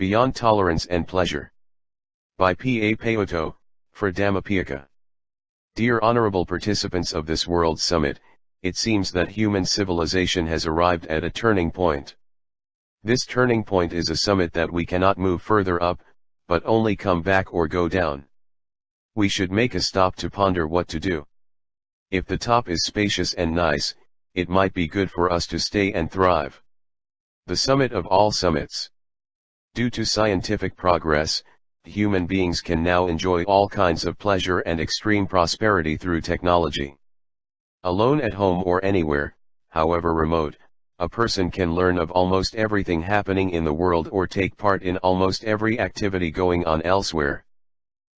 Beyond Tolerance and Pleasure. By P. A. Payutto, for Dhamma. Dear honorable participants of this World Summit, it seems that human civilization has arrived at a turning point. This turning point is a summit that we cannot move further up, but only come back or go down. We should make a stop to ponder what to do. If the top is spacious and nice, it might be good for us to stay and thrive. The summit of all summits. Due to scientific progress, human beings can now enjoy all kinds of pleasure and extreme prosperity through technology. Alone at home or anywhere, however remote, a person can learn of almost everything happening in the world or take part in almost every activity going on elsewhere.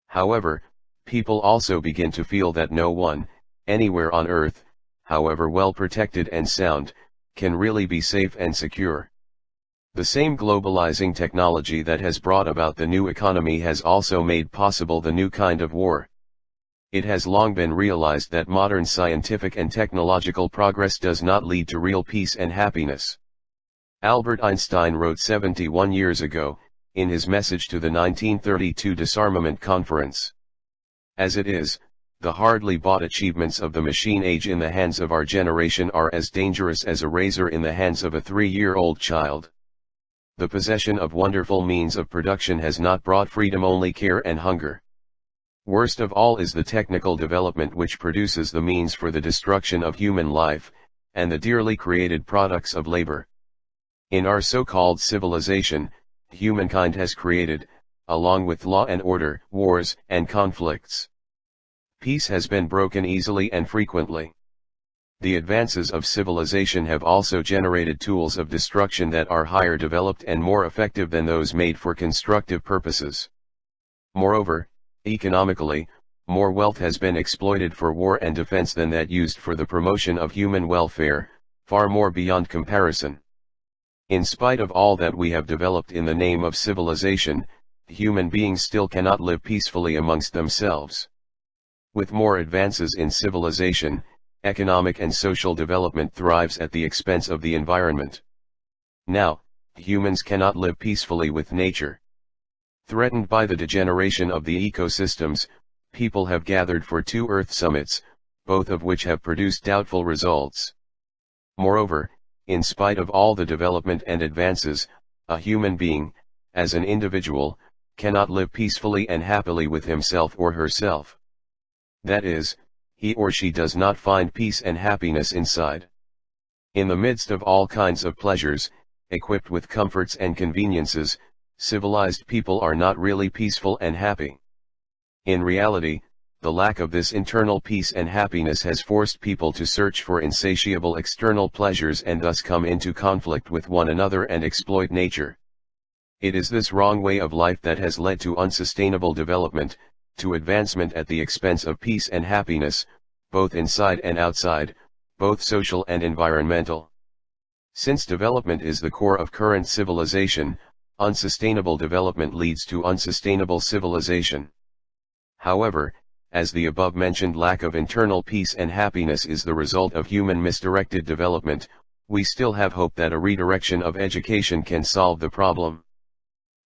However, people also begin to feel that no one, anywhere on earth, however well protected and sound, can really be safe and secure. The same globalizing technology that has brought about the new economy has also made possible the new kind of war. It has long been realized that modern scientific and technological progress does not lead to real peace and happiness. Albert Einstein wrote 71 years ago, in his message to the 1932 Disarmament Conference. As it is, the hardly bought achievements of the machine age in the hands of our generation are as dangerous as a razor in the hands of a 3-year-old child. The possession of wonderful means of production has not brought freedom, only care and hunger. Worst of all is the technical development which produces the means for the destruction of human life, and the dearly created products of labor. In our so-called civilization, humankind has created, along with law and order, wars and conflicts. Peace has been broken easily and frequently. The advances of civilization have also generated tools of destruction that are higher developed and more effective than those made for constructive purposes. Moreover, economically, more wealth has been exploited for war and defense than that used for the promotion of human welfare, far more beyond comparison. In spite of all that we have developed in the name of civilization, human beings still cannot live peacefully amongst themselves. With more advances in civilization, economic and social development thrives at the expense of the environment. Now, humans cannot live peacefully with nature. Threatened by the degeneration of the ecosystems, people have gathered for 2 Earth summits, both of which have produced doubtful results. Moreover, in spite of all the development and advances, a human being, as an individual, cannot live peacefully and happily with himself or herself. That is, he or she does not find peace and happiness inside. In the midst of all kinds of pleasures, equipped with comforts and conveniences, civilized people are not really peaceful and happy. In reality, the lack of this internal peace and happiness has forced people to search for insatiable external pleasures and thus come into conflict with one another and exploit nature. It is this wrong way of life that has led to unsustainable development, to advancement at the expense of peace and happiness, both inside and outside, both social and environmental. Since development is the core of current civilization, unsustainable development leads to unsustainable civilization. However, as the above-mentioned lack of internal peace and happiness is the result of human misdirected development, we still have hope that a redirection of education can solve the problem.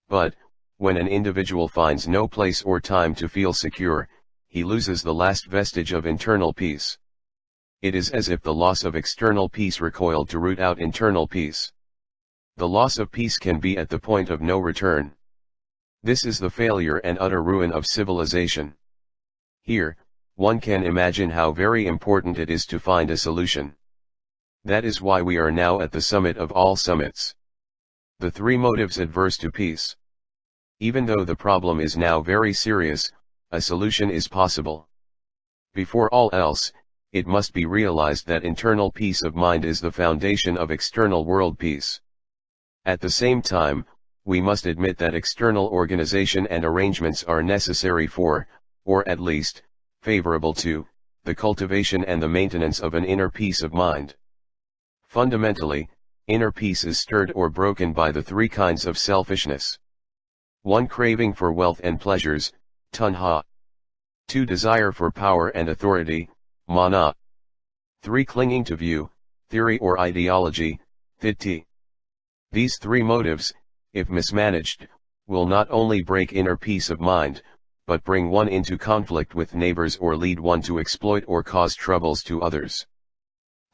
But, when an individual finds no place or time to feel secure, he loses the last vestige of internal peace. It is as if the loss of external peace recoiled to root out internal peace. The loss of peace can be at the point of no return. This is the failure and utter ruin of civilization. Here, one can imagine how very important it is to find a solution. That is why we are now at the summit of all summits. The 3 motives adverse to peace. Even though the problem is now very serious, a solution is possible. Before all else, it must be realized that internal peace of mind is the foundation of external world peace. At the same time, we must admit that external organization and arrangements are necessary for, or at least, favorable to, the cultivation and the maintenance of an inner peace of mind. Fundamentally, inner peace is stirred or broken by the 3 kinds of selfishness. 1. Craving for wealth and pleasures, tanha. 2. Desire for power and authority, mana. 3. Clinging to view, theory or ideology, thitti. These 3 motives, if mismanaged, will not only break inner peace of mind, but bring one into conflict with neighbors or lead one to exploit or cause troubles to others.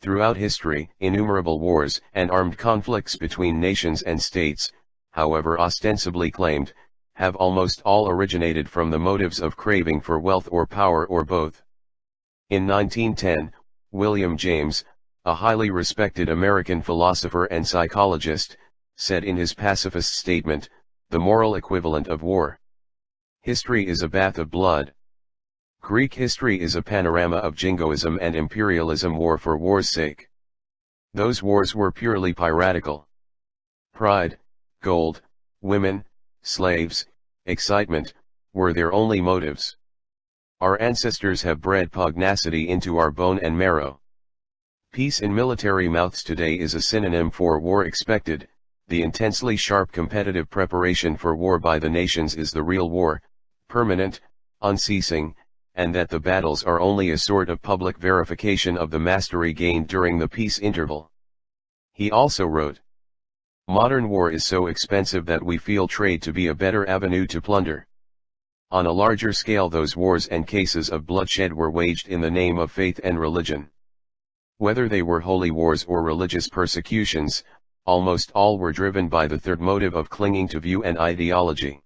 Throughout history, innumerable wars and armed conflicts between nations and states, however ostensibly claimed, have almost all originated from the motives of craving for wealth or power or both. In 1910, William James, a highly respected American philosopher and psychologist, said in his pacifist statement, "The moral equivalent of war. History is a bath of blood. Greek history is a panorama of jingoism and imperialism, war for war's sake. Those wars were purely piratical. Pride, gold, women, slaves, excitement, were their only motives. Our ancestors have bred pugnacity into our bone and marrow. Peace in military mouths today is a synonym for war expected. The intensely sharp competitive preparation for war by the nations is the real war, permanent, unceasing, and that the battles are only a sort of public verification of the mastery gained during the peace interval." He also wrote, "Modern war is so expensive that we feel trade to be a better avenue to plunder. On a larger scale, those wars and cases of bloodshed were waged in the name of faith and religion. Whether they were holy wars or religious persecutions, almost all were driven by the third motive of clinging to view and ideology.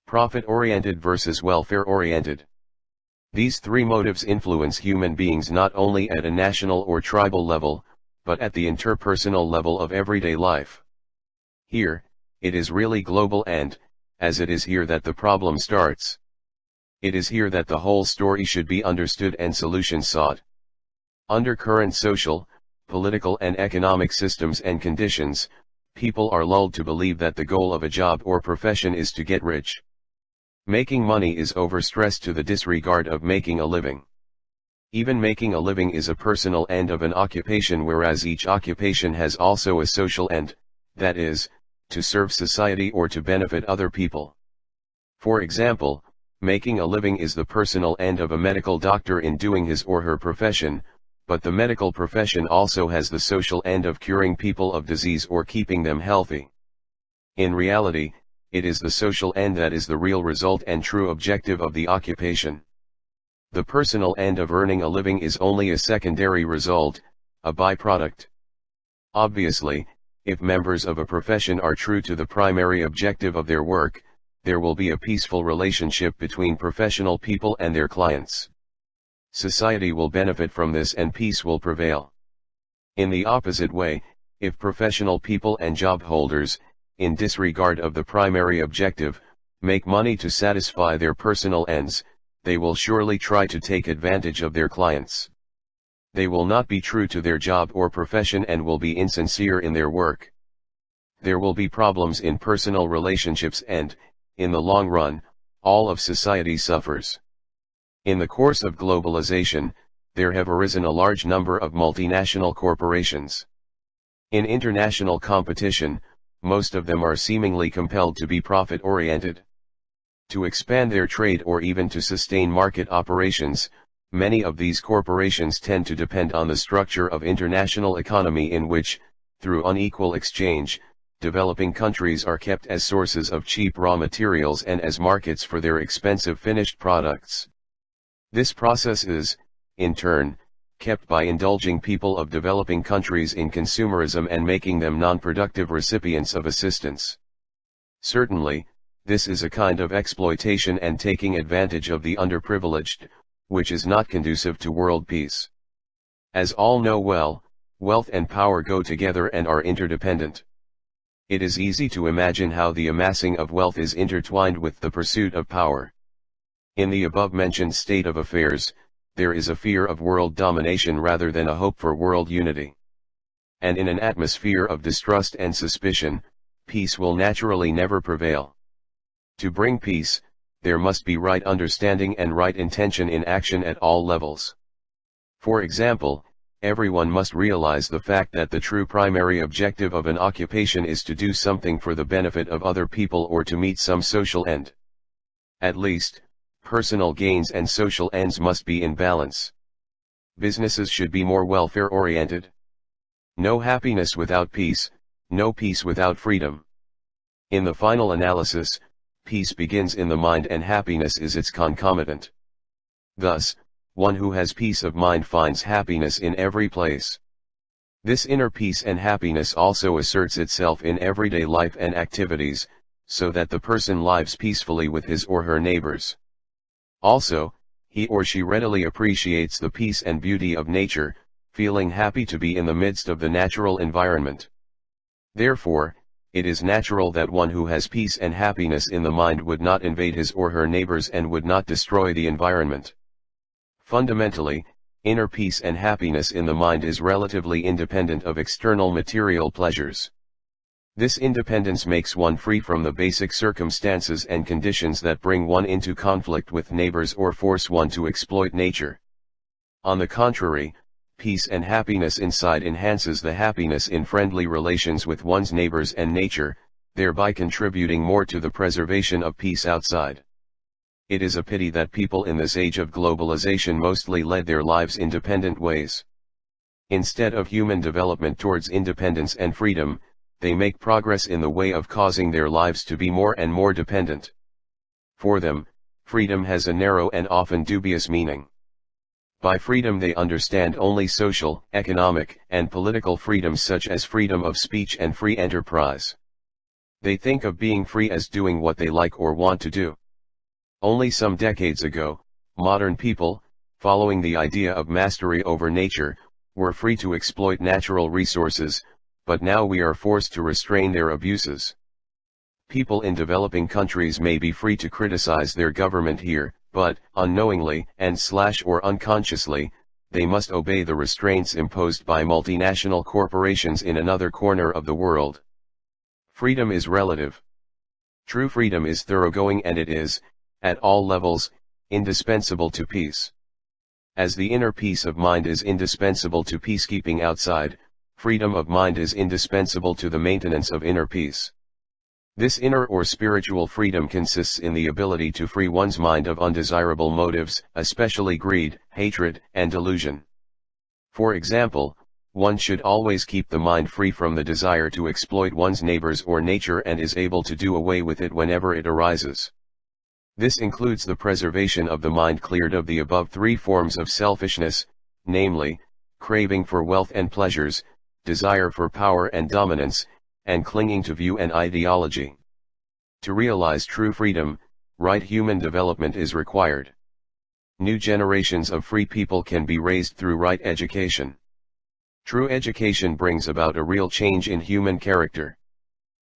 Profit-oriented versus welfare-oriented. These three motives influence human beings not only at a national or tribal level, but at the interpersonal level of everyday life. Here, it is really global and, as it is here that the problem starts. It is here that the whole story should be understood and solutions sought. Under current social, political and economic systems and conditions, people are lulled to believe that the goal of a job or profession is to get rich. Making money is overstressed to the disregard of making a living. Even making a living is a personal end of an occupation, whereas each occupation has also a social end, that is, to serve society or to benefit other people. For example, making a living is the personal end of a medical doctor in doing his or her profession, but the medical profession also has the social end of curing people of disease or keeping them healthy. In reality, it is the social end that is the real result and true objective of the occupation. The personal end of earning a living is only a secondary result, a byproduct. Obviously, if members of a profession are true to the primary objective of their work, there will be a peaceful relationship between professional people and their clients. Society will benefit from this and peace will prevail. In the opposite way, if professional people and job holders, in disregard of the primary objective, make money to satisfy their personal ends, they will surely try to take advantage of their clients. They will not be true to their job or profession and will be insincere in their work. There will be problems in personal relationships and, in the long run, all of society suffers. In the course of globalization, there have arisen a large number of multinational corporations. In international competition, most of them are seemingly compelled to be profit-oriented. To expand their trade or even to sustain market operations, many of these corporations tend to depend on the structure of international economy in which, through unequal exchange, developing countries are kept as sources of cheap raw materials and as markets for their expensive finished products. This process is, in turn, kept by indulging people of developing countries in consumerism and making them non-productive recipients of assistance. Certainly, this is a kind of exploitation and taking advantage of the underprivileged, which is not conducive to world peace. As all know well, wealth and power go together and are interdependent. It is easy to imagine how the amassing of wealth is intertwined with the pursuit of power. In the above-mentioned state of affairs, there is a fear of world domination rather than a hope for world unity. And in an atmosphere of distrust and suspicion, peace will naturally never prevail. To bring peace, there must be right understanding and right intention in action at all levels. For example, everyone must realize the fact that the true primary objective of an occupation is to do something for the benefit of other people or to meet some social end. At least, personal gains and social ends must be in balance. Businesses should be more welfare-oriented. No happiness without peace, no peace without freedom. In the final analysis, peace begins in the mind and happiness is its concomitant. Thus, one who has peace of mind finds happiness in every place. This inner peace and happiness also asserts itself in everyday life and activities, so that the person lives peacefully with his or her neighbors. Also, he or she readily appreciates the peace and beauty of nature, feeling happy to be in the midst of the natural environment. Therefore, it is natural that one who has peace and happiness in the mind would not invade his or her neighbors and would not destroy the environment. Fundamentally, inner peace and happiness in the mind is relatively independent of external material pleasures. This independence makes one free from the basic circumstances and conditions that bring one into conflict with neighbors or force one to exploit nature. On the contrary, peace and happiness inside enhances the happiness in friendly relations with one's neighbors and nature, thereby contributing more to the preservation of peace outside. It is a pity that people in this age of globalization mostly led their lives independent ways. Instead of human development towards independence and freedom, they make progress in the way of causing their lives to be more and more dependent. For them, freedom has a narrow and often dubious meaning. By freedom they understand only social, economic, and political freedoms such as freedom of speech and free enterprise. They think of being free as doing what they like or want to do. Only some decades ago, modern people, following the idea of mastery over nature, were free to exploit natural resources, but now we are forced to restrain their abuses. People in developing countries may be free to criticize their government here, but, unknowingly and/or unconsciously, they must obey the restraints imposed by multinational corporations in another corner of the world. Freedom is relative. True freedom is thoroughgoing and it is, at all levels, indispensable to peace. As the inner peace of mind is indispensable to peacekeeping outside, freedom of mind is indispensable to the maintenance of inner peace. This inner or spiritual freedom consists in the ability to free one's mind of undesirable motives, especially greed, hatred, and delusion. For example, one should always keep the mind free from the desire to exploit one's neighbors or nature and is able to do away with it whenever it arises. This includes the preservation of the mind cleared of the above three forms of selfishness, namely, craving for wealth and pleasures, desire for power and dominance, and clinging to view and ideology. To realize true freedom, right human development is required. New generations of free people can be raised through right education. True education brings about a real change in human character.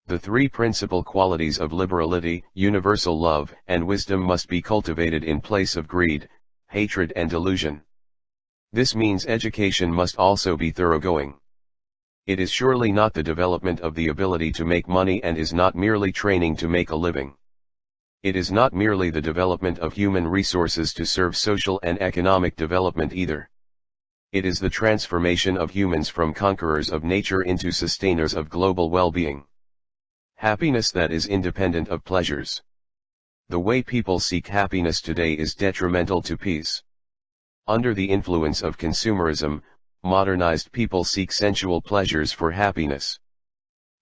The three principal qualities of liberality, universal love, and wisdom must be cultivated in place of greed, hatred and delusion. This means education must also be thoroughgoing. It is surely not the development of the ability to make money and is not merely training to make a living. It is not merely the development of human resources to serve social and economic development either. It is the transformation of humans from conquerors of nature into sustainers of global well-being. Happiness that is independent of pleasures. The way people seek happiness today is detrimental to peace. Under the influence of consumerism, modernized people seek sensual pleasures for happiness.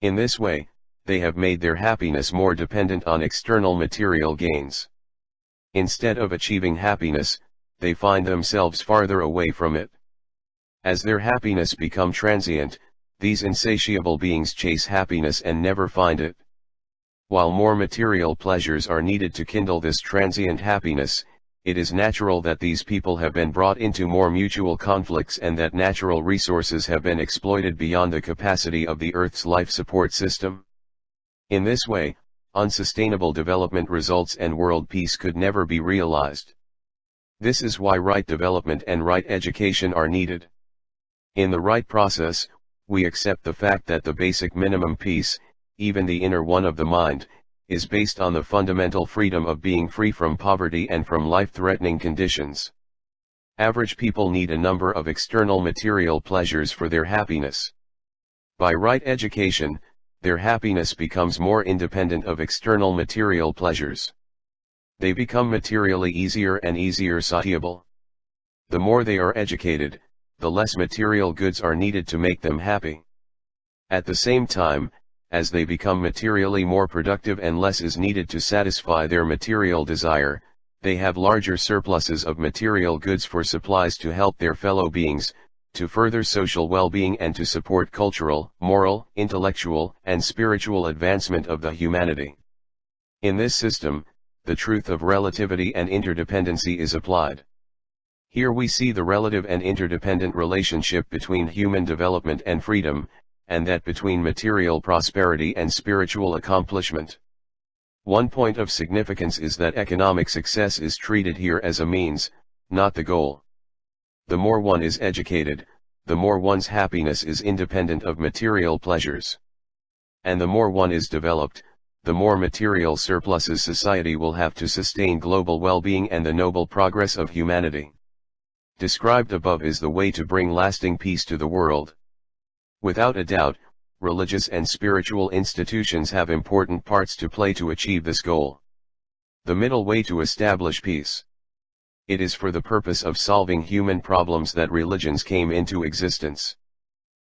In this way, they have made their happiness more dependent on external material gains. Instead of achieving happiness, they find themselves farther away from it. As their happiness becomes transient, these insatiable beings chase happiness and never find it. While more material pleasures are needed to kindle this transient happiness, it is natural that these people have been brought into more mutual conflicts and that natural resources have been exploited beyond the capacity of the Earth's life support system. In this way, unsustainable development results and world peace could never be realized. This is why right development and right education are needed. In the right process, we accept the fact that the basic minimum peace, even the inner one of the mind, is based on the fundamental freedom of being free from poverty and from life-threatening conditions. Average people need a number of external material pleasures for their happiness. By right education, their happiness becomes more independent of external material pleasures. They become materially easier and easier satiable. The more they are educated, the less material goods are needed to make them happy. At the same time, as they become materially more productive and less is needed to satisfy their material desire, they have larger surpluses of material goods for supplies to help their fellow beings, to further social well-being and to support cultural, moral, intellectual, and spiritual advancement of the humanity. In this system, the truth of relativity and interdependency is applied. Here we see the relative and interdependent relationship between human development and freedom, and that between material prosperity and spiritual accomplishment. One point of significance is that economic success is treated here as a means, not the goal. The more one is educated, the more one's happiness is independent of material pleasures. And the more one is developed, the more material surpluses society will have to sustain global well-being and the noble progress of humanity. Described above is the way to bring lasting peace to the world. Without a doubt, religious and spiritual institutions have important parts to play to achieve this goal. The middle way to establish peace. It is for the purpose of solving human problems that religions came into existence.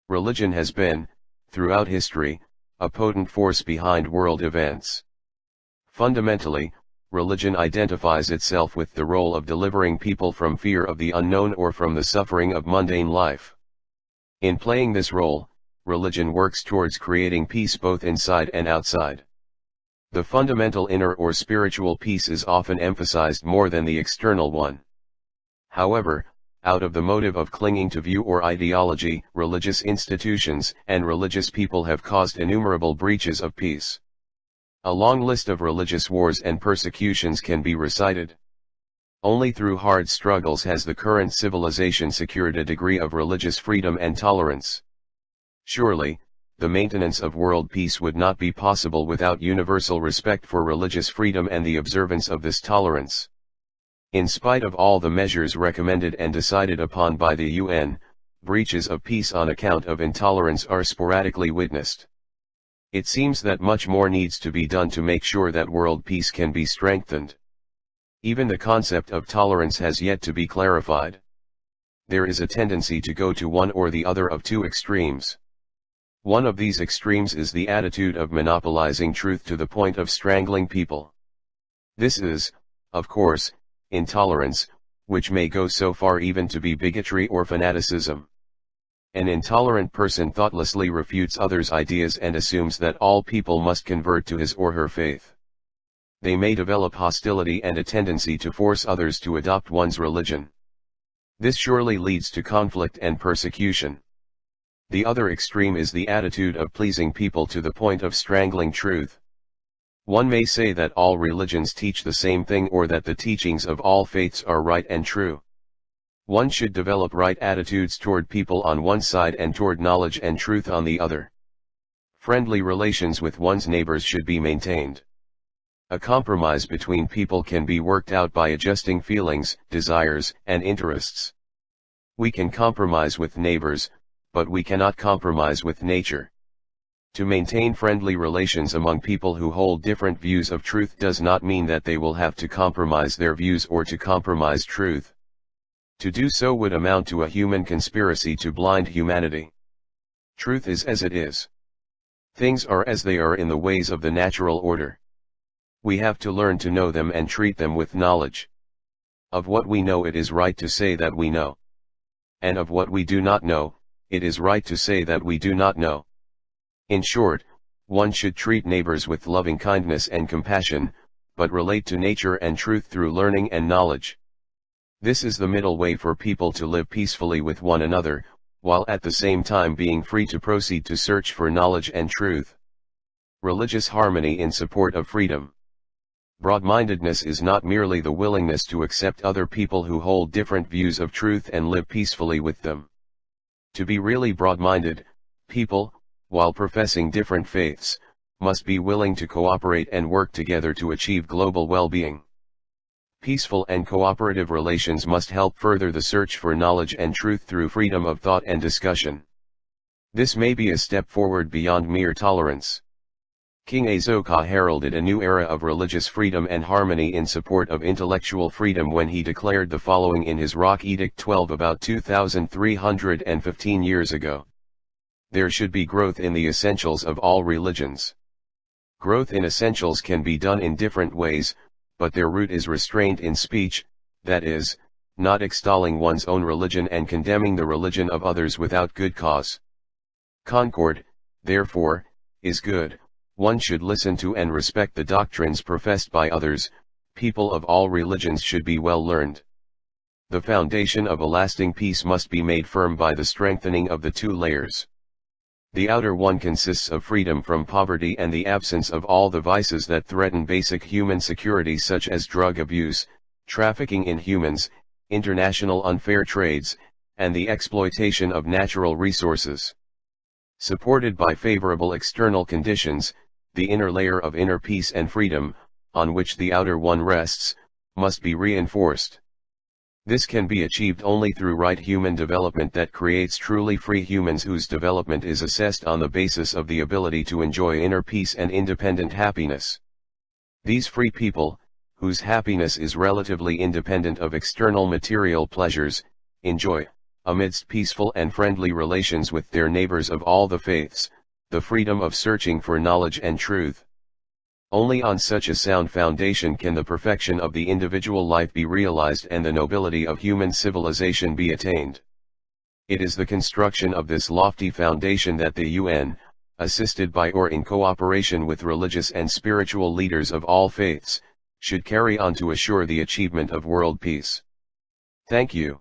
Religion has been, throughout history, a potent force behind world events. Fundamentally, religion identifies itself with the role of delivering people from fear of the unknown or from the suffering of mundane life. In playing this role, religion works towards creating peace both inside and outside. The fundamental inner or spiritual peace is often emphasized more than the external one. However, out of the motive of clinging to view or ideology, religious institutions and religious people have caused innumerable breaches of peace. A long list of religious wars and persecutions can be recited. Only through hard struggles has the current civilization secured a degree of religious freedom and tolerance. Surely, the maintenance of world peace would not be possible without universal respect for religious freedom and the observance of this tolerance. In spite of all the measures recommended and decided upon by the UN, breaches of peace on account of intolerance are sporadically witnessed. It seems that much more needs to be done to make sure that world peace can be strengthened. Even the concept of tolerance has yet to be clarified. There is a tendency to go to one or the other of two extremes. One of these extremes is the attitude of monopolizing truth to the point of strangling people. This is, of course, intolerance, which may go so far even to be bigotry or fanaticism. An intolerant person thoughtlessly refutes others' ideas and assumes that all people must convert to his or her faith. They may develop hostility and a tendency to force others to adopt one's religion. This surely leads to conflict and persecution. The other extreme is the attitude of pleasing people to the point of strangling truth. One may say that all religions teach the same thing or that the teachings of all faiths are right and true. One should develop right attitudes toward people on one side and toward knowledge and truth on the other. Friendly relations with one's neighbors should be maintained. A compromise between people can be worked out by adjusting feelings, desires, and interests. We can compromise with neighbors, but we cannot compromise with nature. To maintain friendly relations among people who hold different views of truth does not mean that they will have to compromise their views or to compromise truth. To do so would amount to a human conspiracy to blind humanity. Truth is as it is. Things are as they are in the ways of the natural order. We have to learn to know them and treat them with knowledge. Of what we know it is right to say that we know. And of what we do not know, it is right to say that we do not know. In short, one should treat neighbors with loving kindness and compassion, but relate to nature and truth through learning and knowledge. This is the middle way for people to live peacefully with one another, while at the same time being free to proceed to search for knowledge and truth. Religious harmony in support of freedom. Broad-mindedness is not merely the willingness to accept other people who hold different views of truth and live peacefully with them. To be really broad-minded, people, while professing different faiths, must be willing to cooperate and work together to achieve global well-being. Peaceful and cooperative relations must help further the search for knowledge and truth through freedom of thought and discussion. This may be a step forward beyond mere tolerance. King Asoka heralded a new era of religious freedom and harmony in support of intellectual freedom when he declared the following in his Rock Edict 12 about 2,315 years ago. There should be growth in the essentials of all religions. Growth in essentials can be done in different ways, but their root is restraint in speech, that is, not extolling one's own religion and condemning the religion of others without good cause. Concord, therefore, is good. One should listen to and respect the doctrines professed by others. People of all religions should be well learned. The foundation of a lasting peace must be made firm by the strengthening of the two layers. The outer one consists of freedom from poverty and the absence of all the vices that threaten basic human security, such as drug abuse, trafficking in humans, international unfair trades, and the exploitation of natural resources. Supported by favorable external conditions, the inner layer of inner peace and freedom, on which the outer one rests, must be reinforced. This can be achieved only through right human development that creates truly free humans whose development is assessed on the basis of the ability to enjoy inner peace and independent happiness. These free people, whose happiness is relatively independent of external material pleasures, enjoy, amidst peaceful and friendly relations with their neighbors of all the faiths, the freedom of searching for knowledge and truth. Only on such a sound foundation can the perfection of the individual life be realized and the nobility of human civilization be attained. It is the construction of this lofty foundation that the UN, assisted by or in cooperation with religious and spiritual leaders of all faiths, should carry on to assure the achievement of world peace. Thank you.